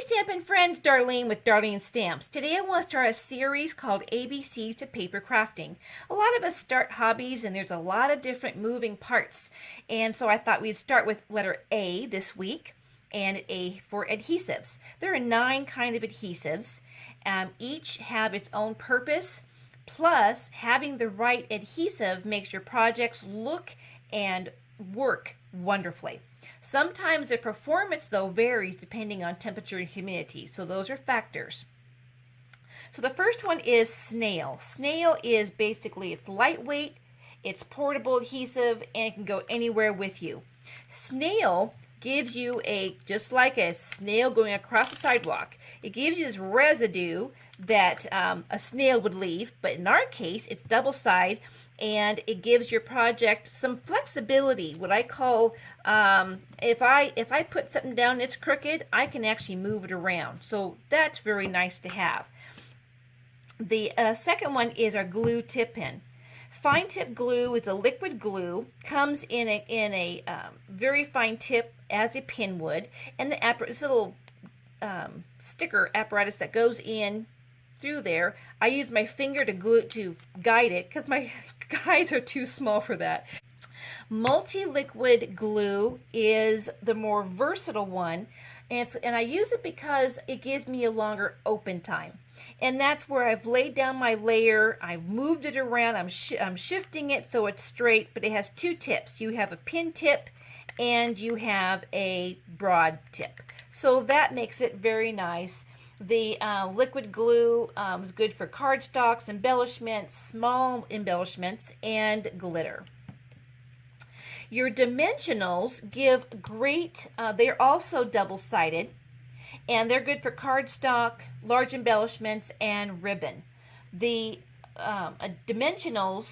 Stampin' friends, Darlene with Darling Stamps. Today I want to start a series called ABCs to Paper Crafting. A lot of us start hobbies and there's a lot of different moving parts. And so I thought we'd start with letter A this week and A for adhesives. There are 9 kind of adhesives. Each have its own purpose. Plus, having the right adhesive makes your projects look and work wonderfully. Sometimes the performance, though, varies depending on temperature and humidity, so those are factors. So the first one is SNAIL. SNAIL is basically, it's lightweight, it's portable adhesive, and it can go anywhere with you. SNAIL gives you just like a snail going across the sidewalk, it gives you this residue that a snail would leave, but in our case it's double-sided, and it gives your project some flexibility. What I call, if I put something down and it's crooked, I can actually move it around, so that's very nice to have. The second one is our glue tip pen. Fine tip glue is a liquid glue, comes in a very fine tip as a pin would, and this little sticker apparatus that goes in through there. I use my finger to guide it because my guides are too small for that. Multi-liquid glue is the more versatile one, and I use it because it gives me a longer open time. And that's where I've laid down my layer, I've moved it around, I'm shifting it so it's straight, but it has 2 tips. You have a pin tip and you have a broad tip. So that makes it very nice. The liquid glue is good for cardstocks, embellishments, small embellishments, and glitter. Your dimensionals give great, they're also double-sided, and they're good for cardstock, large embellishments, and ribbon. The dimensionals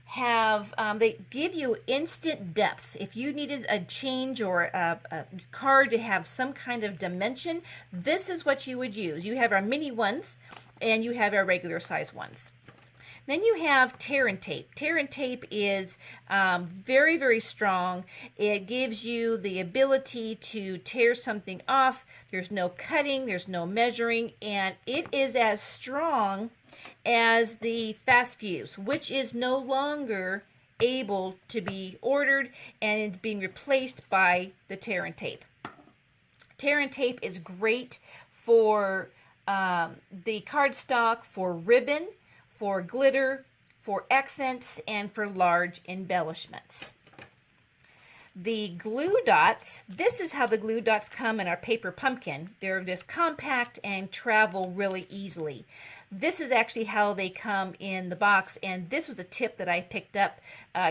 have, they give you instant depth. If you needed a change or a card to have some kind of dimension, this is what you would use. You have our mini ones and you have our regular size ones. Then you have tear and tape. Tear and tape is very, very strong. It gives you the ability to tear something off. There's no cutting, there's no measuring, and it is as strong as the fast fuse, which is no longer able to be ordered, and it's being replaced by the tear and tape. Tear and tape is great for the cardstock, for ribbon, for glitter, for accents, and for large embellishments. The glue dots, this is how the glue dots come in our paper pumpkin. They're just compact and travel really easily. This is actually how they come in the box, and this was a tip that I picked up.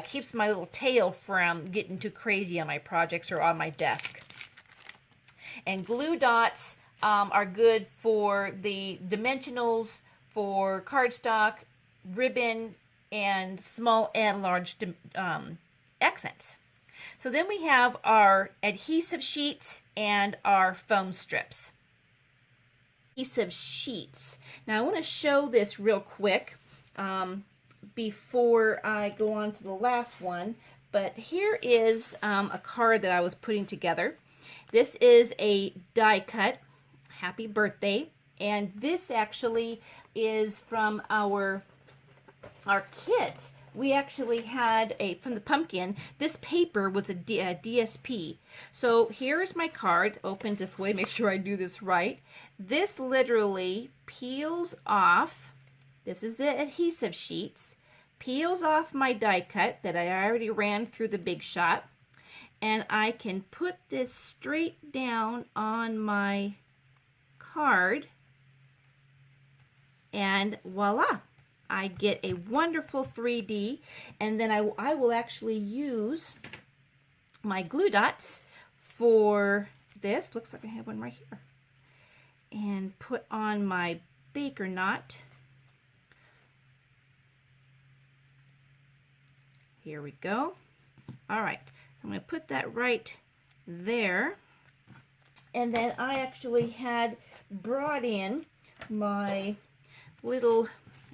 Keeps my little tail from getting too crazy on my projects or on my desk. And glue dots are good for the dimensionals, for cardstock, ribbon, and small and large accents. So then we have our adhesive sheets and our foam strips. Adhesive sheets. Now I want to show this real quick before I go on to the last one, but here is a card that I was putting together. This is a die cut. Happy birthday. And this actually is from our kit. We actually had from the pumpkin, this paper was a DSP. So here's my card, opened this way, make sure I do this right. This literally peels off, this is the adhesive sheets, peels off my die cut that I already ran through the Big Shot, and I can put this straight down on my card, and voila, I get a wonderful 3D, and then I will actually use my glue dots for this. Looks like I have one right here. And put on my baker knot. Here we go. All right, so I'm going to put that right there. And then I actually had brought in my little,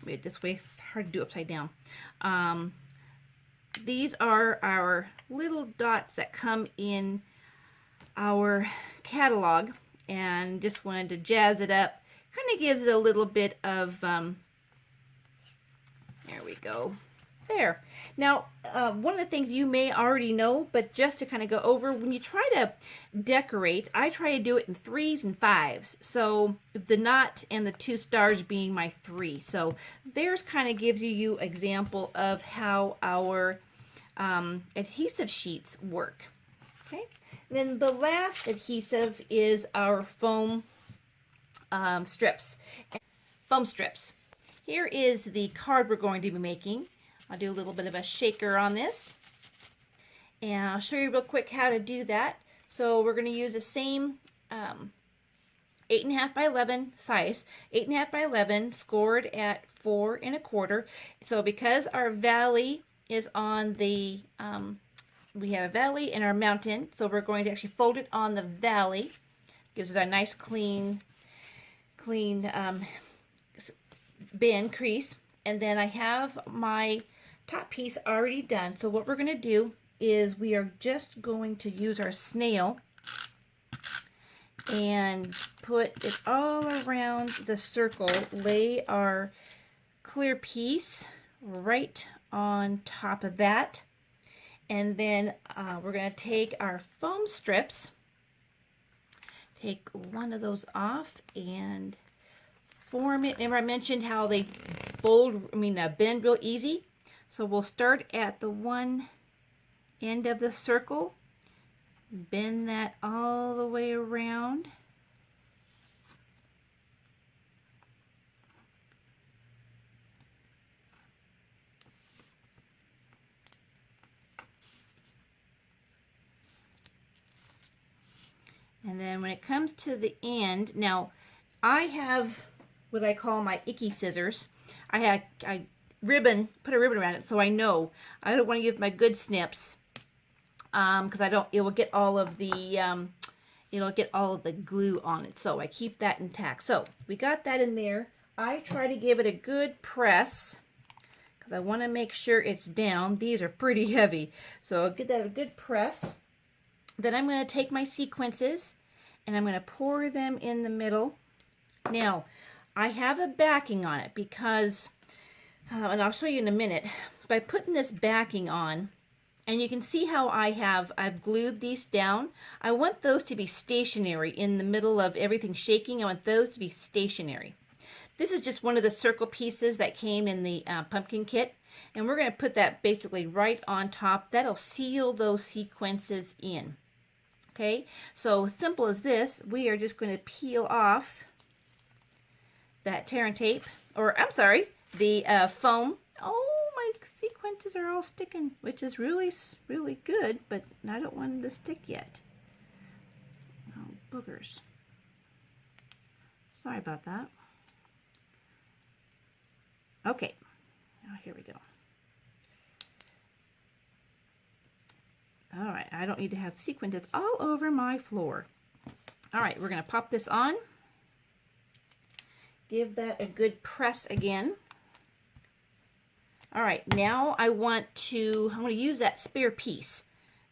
wait, this way, it's hard to do upside down. These are our little dots that come in our catalog, and just wanted to jazz it up. Kind of gives it a little bit of, there we go. There. Now, one of the things you may already know, but just to kind of go over, when you try to decorate, I try to do it in 3s and 5s. So the knot and the 2 stars being my 3. So there's kind of gives you example of how our adhesive sheets work. Okay. And then the last adhesive is our foam strips. Foam strips. Here is the card we're going to be making. I'll do a little bit of a shaker on this, and I'll show you real quick how to do that. So we're going to use the same 8.5 by 11 size, 8.5 by 11, scored at 4 1/4. So because our valley is on the, we have a valley and our mountain, so we're going to actually fold it on the valley. Gives it a nice clean bend crease. And then I have my top piece already done. So what we're going to do is we are just going to use our snail and put it all around the circle, lay our clear piece right on top of that, and then we're going to take our foam strips, take one of those off and form it. Remember I mentioned how they bend real easy. So we'll start at the one end of the circle, bend that all the way around. And then when it comes to the end, now I have what I call my icky scissors. I put a ribbon around it so I know I don't want to use my good snips because it will get all of the glue on it. So I keep that intact. So we got that in there. I try to give it a good press because I want to make sure it's down. These are pretty heavy, so I'll get that a good press. Then I'm going to take my sequences and I'm going to pour them in the middle. Now I have a backing on it because, and I'll show you in a minute, by putting this backing on, and you can see how I've glued these down. I want those to be stationary in the middle of everything shaking. I want those to be stationary. This is just one of the circle pieces that came in the pumpkin kit, and we're going to put that basically right on top. That'll seal those sequences in. Okay, so simple as this, we are just going to peel off that tear and tape, or I'm sorry, the foam. Oh, my sequences are all sticking, which is really, really good, but I don't want them to stick yet. Oh, boogers. Sorry about that. Okay, now here we go. All right, I don't need to have sequences all over my floor. All right, we're going to pop this on. Give that a good press again. All right, now I'm going to use that spare piece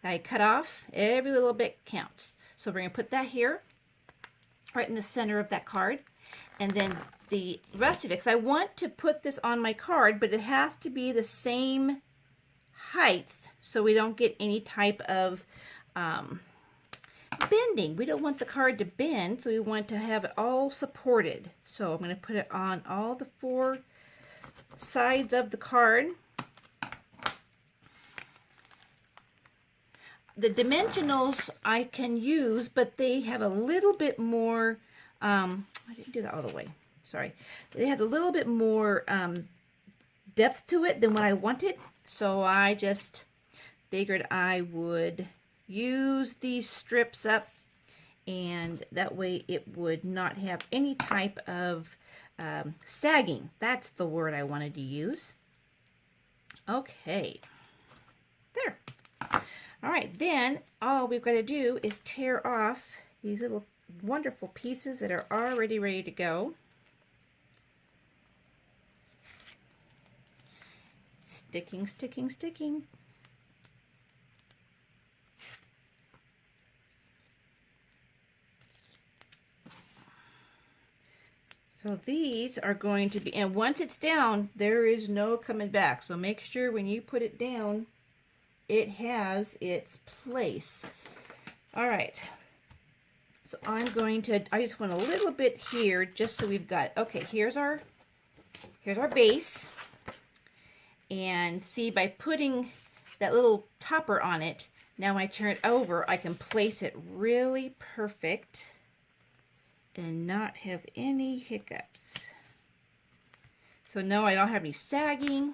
that I cut off. Every little bit counts. So we're going to put that here, right in the center of that card. And then the rest of it, because I want to put this on my card, but it has to be the same height so we don't get any type of bending. We don't want the card to bend, so we want to have it all supported. So I'm going to put it on all the 4 sides of the card. The dimensionals I can use, but they have a little bit more, I didn't do that all the way, sorry. It has a little bit more depth to it than what I wanted, so I just figured I would use these strips up, and that way it would not have any type of sagging. That's the word I wanted to use. Okay, there. All right, then all we've got to do is tear off these little wonderful pieces that are already ready to go. Sticking, sticking, sticking. So these are going to be, and once it's down, there is no coming back. So make sure when you put it down, it has its place. All right. So I'm going to, I just want a little bit here just so we've got, okay, here's our base. And see, by putting that little topper on it, now when I turn it over, I can place it really perfect and not have any hiccups. So no, I don't have any sagging.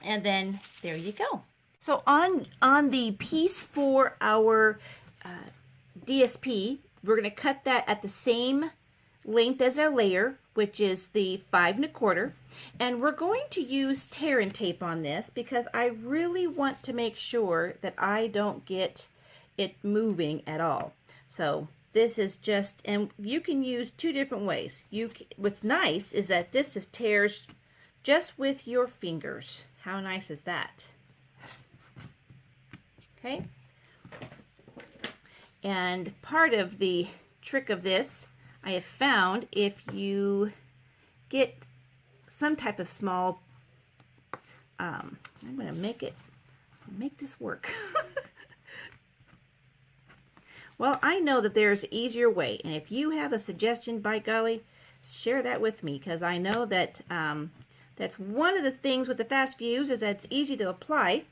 And then there you go. So on the piece for our DSP, we're going to cut that at the same length as our layer, which is the 5 1/4. And we're going to use tear and tape on this because I really want to make sure that I don't get it moving at all. So this is just, and you can use 2 different ways. What's nice is that this just tears just with your fingers. How nice is that? Okay. And part of the trick of this, I have found, if you get some type of small, I'm going to make this work. Well, I know that there's an easier way, and if you have a suggestion, by golly, share that with me, because I know that that's one of the things with the fast fuse is that it's easy to apply.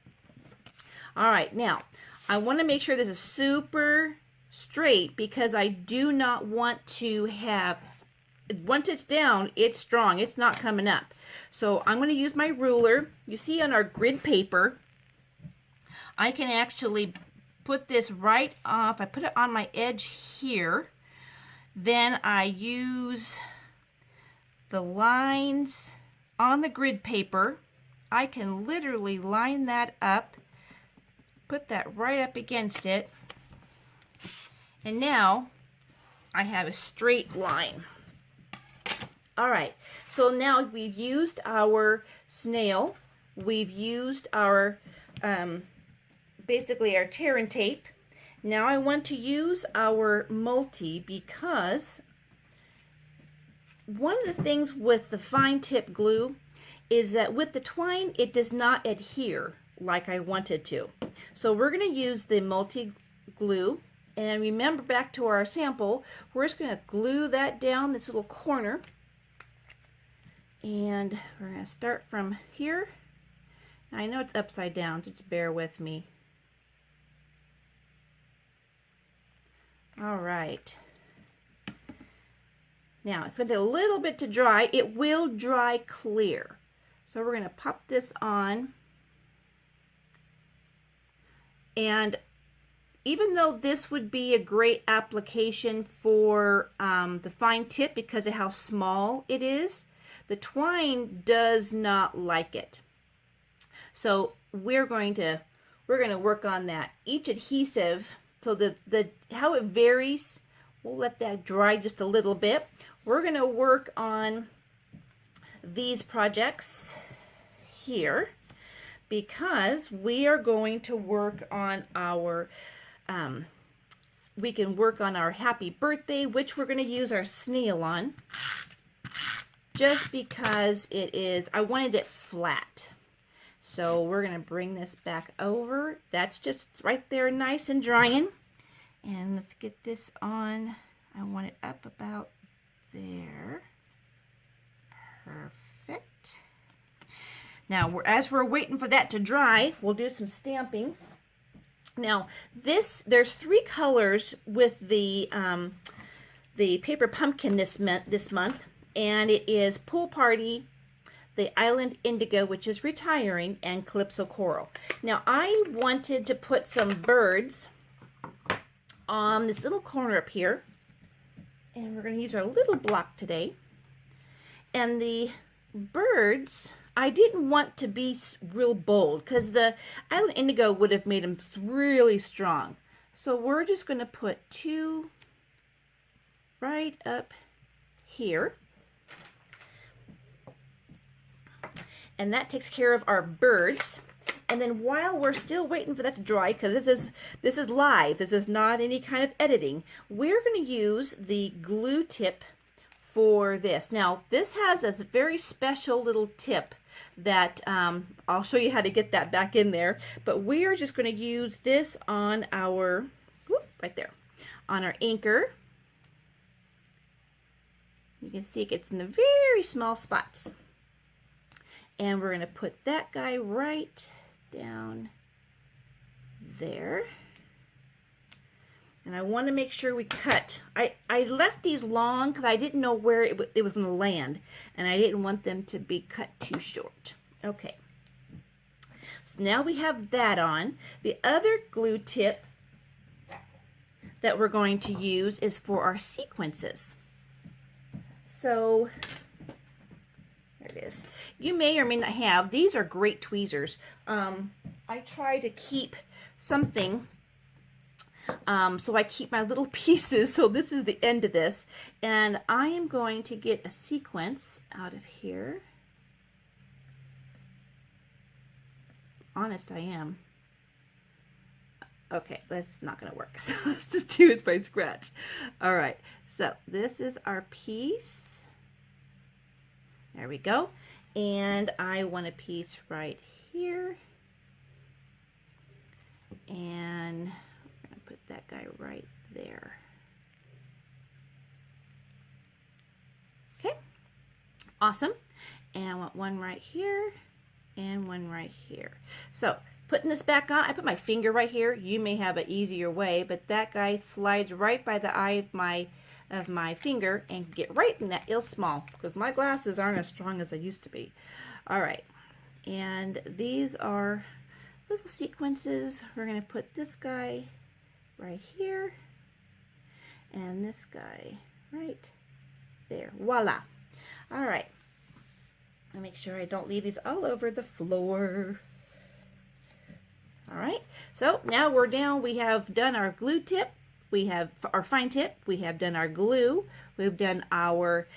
All right, now I want to make sure this is super straight because I do not want to have, once it's down, it's strong, it's not coming up. So I'm going to use my ruler. You see on our grid paper, I can actually put this right off. I put it on my edge here. Then I use the lines on the grid paper. I can literally line that up, put that right up against it, and now I have a straight line. All right, so now we've used our snail, we've used our basically our tear and tape. Now I want to use our multi because one of the things with the fine tip glue is that with the twine it does not adhere like I wanted to. So we're going to use the multi glue, and remember back to our sample, we're just going to glue that down this little corner, and we're going to start from here. I know it's upside down, so just bear with me. All right. Now it's going to take a little bit to dry. It will dry clear. So we're going to pop this on. And even though this would be a great application for the fine tip because of how small it is, the twine does not like it. So we're going to work on that. Each adhesive, so the how it varies, we'll let that dry just a little bit. We're going to work on these projects here because we are going to work on our we can work on our happy birthday, which we're going to use our snail on, just because it is, I wanted it flat. So we're going to bring this back over. That's just right there, nice and drying. And let's get this on. I want it up about there. Perfect. Now, as we're waiting for that to dry, we'll do some stamping. Now, there's 3 colors with the paper pumpkin this month, and it is Pool Party, the Island Indigo, which is retiring, and Calypso Coral. Now, I wanted to put some birds on this little corner up here, and we're going to use our little block today. And the birds, I didn't want to be real bold because the Island Indigo would have made them really strong. So we're just going to put 2 right up here. And that takes care of our birds. And then while we're still waiting for that to dry, because this is live, this is not any kind of editing, we're going to use the glue tip for this. Now, this has a very special little tip that I'll show you how to get that back in there. But we are just going to use this on our, right there, on our anchor. You can see it gets in the very small spots. And we're going to put that guy right down there. And I want to make sure we cut. I left these long because I didn't know where it was going to land. And I didn't want them to be cut too short. Okay. So now we have that on. The other glue tip that we're going to use is for our sequences. So, there it is. You may or may not have. These are great tweezers. I try to keep something. So I keep my little pieces. So this is the end of this. And I am going to get a sequence out of here. Honest, I am. Okay, that's not going to work. So let's just do it by scratch. All right. So this is our piece. There we go. And I want a piece right here. And put that guy right there. Okay, awesome. And I want one right here and one right here. So putting this back on, I put my finger right here. You may have an easier way, but that guy slides right by the eye of my finger and get right in that ill small because my glasses aren't as strong as they used to be. All right, and these are little sequences. We're going to put this guy right here and this guy right there. Voila. All right, I'll make sure I don't leave these all over the floor. All right, so now we're down. We have done our glue tip, we have our fine tip, we have done our glue, we've done our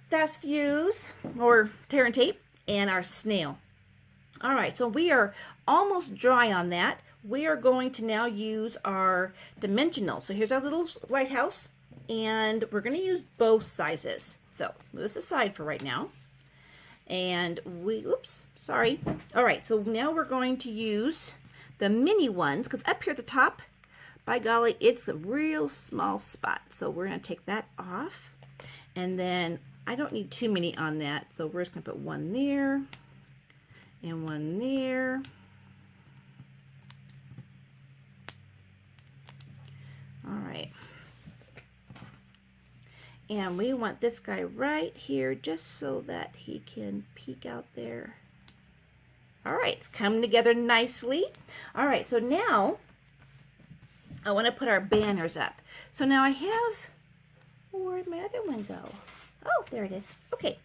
fast fuse or tear and tape, and our snail. All right, so we are almost dry on that. We are going to now use our dimensional. So here's our little lighthouse, and we're going to use both sizes. So move this aside for right now. And oops, sorry. All right, so now we're going to use the mini ones, because up here at the top, by golly, it's a real small spot. So we're going to take that off. And then I don't need too many on that, so we're just going to put one there and one there. All right, and we want this guy right here just so that he can peek out there. All right, it's coming together nicely. All right, so now I want to put our banners up. So now I have, where'd my other one go? Oh, there it is. Okay,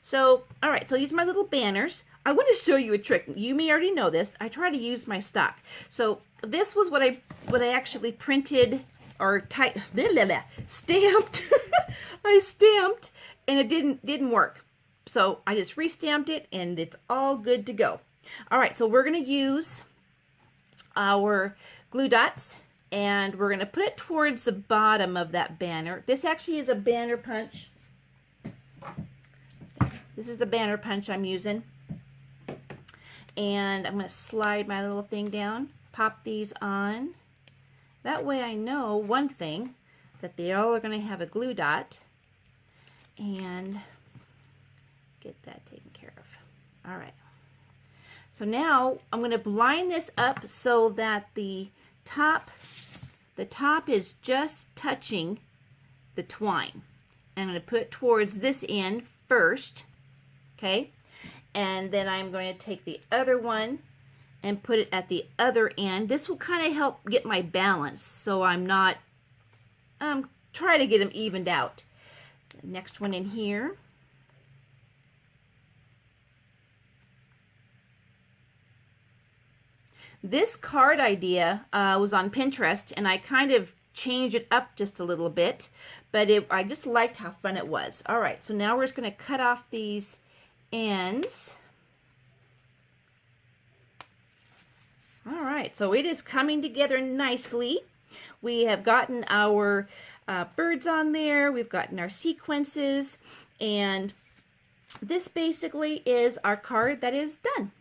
so all right, so these are my little banners. I want to show you a trick. You may already know this. I try to use my stock. So this was what I actually printed or stamped. I stamped and it didn't work. So I just re-stamped it and it's all good to go. All right, so we're going to use our glue dots and we're going to put it towards the bottom of that banner. This actually is a banner punch. This is the banner punch I'm using. And I'm going to slide my little thing down, pop these on. That way I know one thing, that they all are going to have a glue dot. And get that taken care of. All right. So now I'm going to line this up so that the top is just touching the twine. I'm going to put it towards this end first. Okay. And then I'm going to take the other one and put it at the other end. This will kind of help get my balance so I'm not, try to get them evened out. The next one in here. This card idea was on Pinterest and I kind of changed it up just a little bit, but I just liked how fun it was. All right, so now we're just going to cut off these ends. All right, so it is coming together nicely. We have gotten our birds on there. We've gotten our sequences, and this basically is our card that is done.